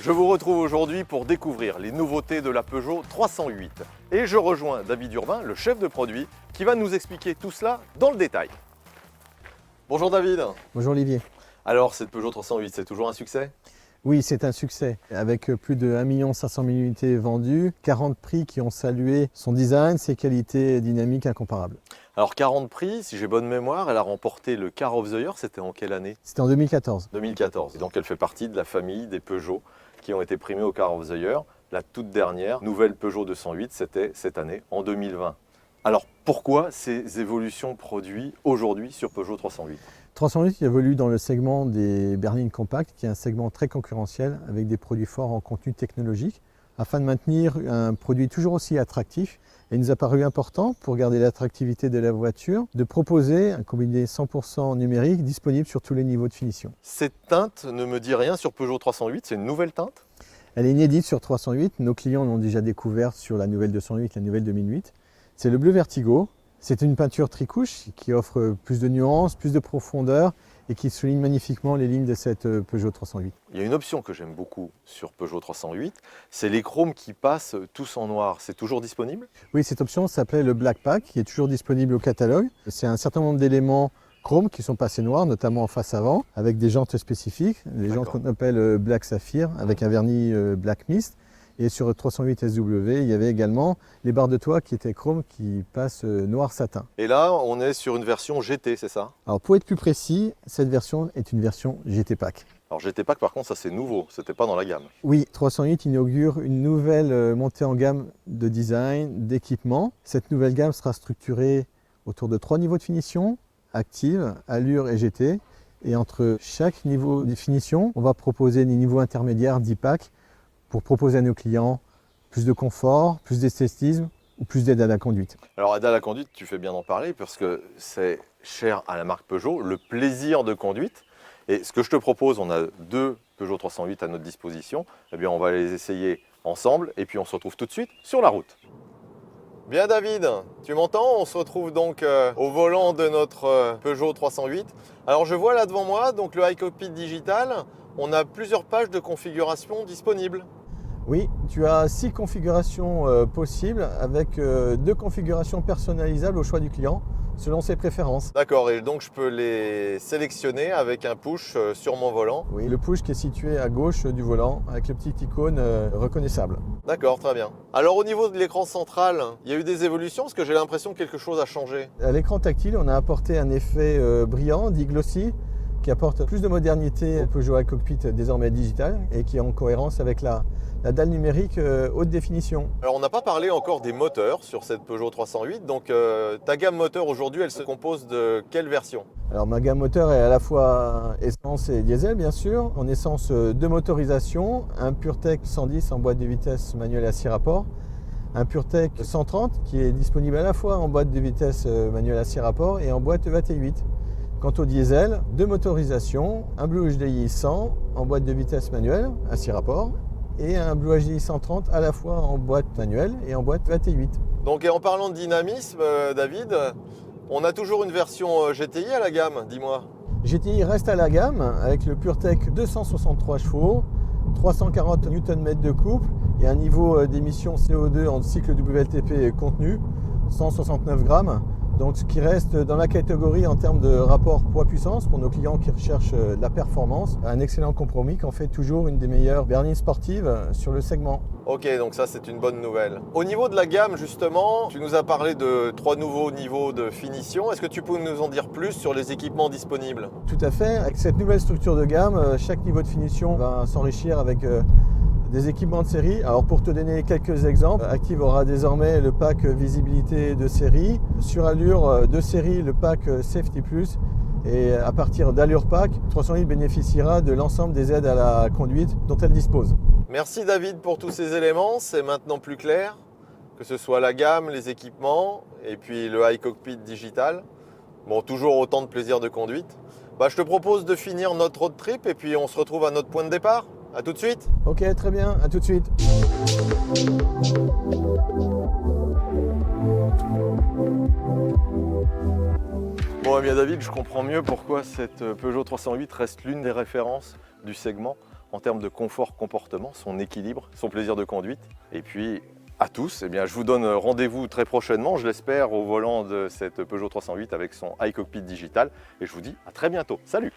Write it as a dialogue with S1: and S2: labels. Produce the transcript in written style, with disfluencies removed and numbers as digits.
S1: Je vous retrouve aujourd'hui pour découvrir les nouveautés de la Peugeot 308. Et je rejoins David Urbain, le chef de produit, qui va nous expliquer tout cela dans le détail. Bonjour David.
S2: Bonjour Olivier.
S1: Alors cette Peugeot 308, c'est toujours un succès?
S2: Oui, c'est un succès. Avec plus de 1 500 000 unités vendues, 40 prix qui ont salué son design, ses qualités dynamiques incomparables.
S1: Alors 40 prix, si j'ai bonne mémoire, elle a remporté le Car of the Year, c'était en quelle année?
S2: C'était en 2014.
S1: 2014. Donc elle fait partie de la famille des Peugeot qui ont été primés au Car of the Year. La toute dernière nouvelle Peugeot 208, c'était cette année, en 2020. Alors pourquoi ces évolutions produits aujourd'hui sur Peugeot 308?
S2: 308 évolue dans le segment des berlines compactes, qui est un segment très concurrentiel avec des produits forts en contenu technologique. Afin de maintenir un produit toujours aussi attractif, il nous a paru important, pour garder l'attractivité de la voiture, de proposer un combiné 100% numérique disponible sur tous les niveaux de finition.
S1: Cette teinte ne me dit rien sur Peugeot 308, c'est une nouvelle teinte?
S2: Elle est inédite sur 308, nos clients l'ont déjà découverte sur la nouvelle 208, la nouvelle 2008. C'est le bleu Vertigo. C'est une peinture tricouche qui offre plus de nuances, plus de profondeur et qui souligne magnifiquement les lignes de cette Peugeot 308.
S1: Il y a une option que j'aime beaucoup sur Peugeot 308, c'est les chromes qui passent tous en noir. C'est toujours disponible?
S2: Oui, cette option s'appelait le Black Pack, qui est toujours disponible au catalogue. C'est un certain nombre d'éléments chromes qui sont passés noirs, notamment en face avant, avec des jantes spécifiques, les jantes qu'on appelle Black Saphir, avec un vernis Black Mist. Et sur 308 SW, il y avait également les barres de toit qui étaient chrome qui passent noir satin.
S1: Et là, on est sur une version GT, c'est ça?
S2: Alors pour être plus précis, cette version est une version GT Pack.
S1: Alors GT Pack, par contre, ça c'est nouveau, c'était pas dans la gamme.
S2: Oui, 308 inaugure une nouvelle montée en gamme de design, d'équipement. Cette nouvelle gamme sera structurée autour de 3 niveaux de finition, Active, Allure et GT. Et entre chaque niveau de finition, on va proposer des niveaux intermédiaires 10 packs, pour proposer à nos clients plus de confort, plus d'esthétisme ou plus d'aide à la conduite.
S1: Alors aide à la conduite, tu fais bien d'en parler parce que c'est cher à la marque Peugeot, le plaisir de conduite. Et ce que je te propose, on a 2 Peugeot 308 à notre disposition, eh bien on va les essayer ensemble et puis on se retrouve tout de suite sur la route. Bien David, tu m'entends? On se retrouve donc au volant de notre Peugeot 308. Alors je vois là devant moi donc le iCockpit digital, on a plusieurs pages de configuration disponibles.
S2: Oui, tu as 6 configurations possibles avec 2 configurations personnalisables au choix du client selon ses préférences.
S1: D'accord, et donc je peux les sélectionner avec un push sur mon volant.
S2: Oui, le push qui est situé à gauche du volant avec le petit icône reconnaissable.
S1: D'accord, très bien. Alors au niveau de l'écran central, il y a eu des évolutions parce que j'ai l'impression que quelque chose a changé.
S2: À l'écran tactile, on a apporté un effet brillant, dit glossy, qui apporte plus de modernité au Peugeot iCockpit désormais digital et qui est en cohérence avec la dalle numérique haute définition.
S1: Alors on n'a pas parlé encore des moteurs sur cette Peugeot 308, donc ta gamme moteur aujourd'hui elle se compose de quelle version?
S2: Alors ma gamme moteur est à la fois essence et diesel bien sûr. En essence 2 motorisations, un PureTech 110 en boîte de vitesse manuelle à 6 rapports, un PureTech 130 qui est disponible à la fois en boîte de vitesse manuelle à 6 rapports et en boîte EAT8. Quant au diesel, 2 motorisations, un Blue HDI 100 en boîte de vitesse manuelle à 6 rapports et un Blue HDI 130 à la fois en boîte manuelle et en boîte EAT8.
S1: Donc et en parlant de dynamisme, David, on a toujours une version GTI à la gamme, dis-moi.
S2: GTI reste à la gamme avec le PureTech 263 chevaux, 340 Nm de couple et un niveau d'émission CO2 en cycle WLTP contenu, 169 grammes. Donc ce qui reste dans la catégorie en termes de rapport poids-puissance pour nos clients qui recherchent de la performance, un excellent compromis qui en fait toujours une des meilleures berlines sportives sur le segment.
S1: Ok, donc ça c'est une bonne nouvelle. Au niveau de la gamme justement, tu nous as parlé de 3 nouveaux niveaux de finition. Est-ce que tu peux nous en dire plus sur les équipements disponibles?
S2: Tout à fait, avec cette nouvelle structure de gamme, chaque niveau de finition va s'enrichir avec des équipements de série. Alors pour te donner quelques exemples, Active aura désormais le pack visibilité de série. Sur Allure de série, le pack Safety Plus. Et à partir d'Allure Pack, 308 bénéficiera de l'ensemble des aides à la conduite dont elle dispose.
S1: Merci David pour tous ces éléments, c'est maintenant plus clair. Que ce soit la gamme, les équipements et puis le iCockpit digital. Bon, toujours autant de plaisir de conduite. Je te propose de finir notre road trip et puis on se retrouve à notre point de départ. A tout de suite.
S2: Ok, très bien, à tout de suite.
S1: Bon, eh bien David, je comprends mieux pourquoi cette Peugeot 308 reste l'une des références du segment. en termes de confort, comportement, son équilibre, son plaisir de conduite. Et puis à tous, eh bien, je vous donne rendez-vous très prochainement, je l'espère, au volant de cette Peugeot 308 avec son iCockpit digital. Et je vous dis à très bientôt. Salut!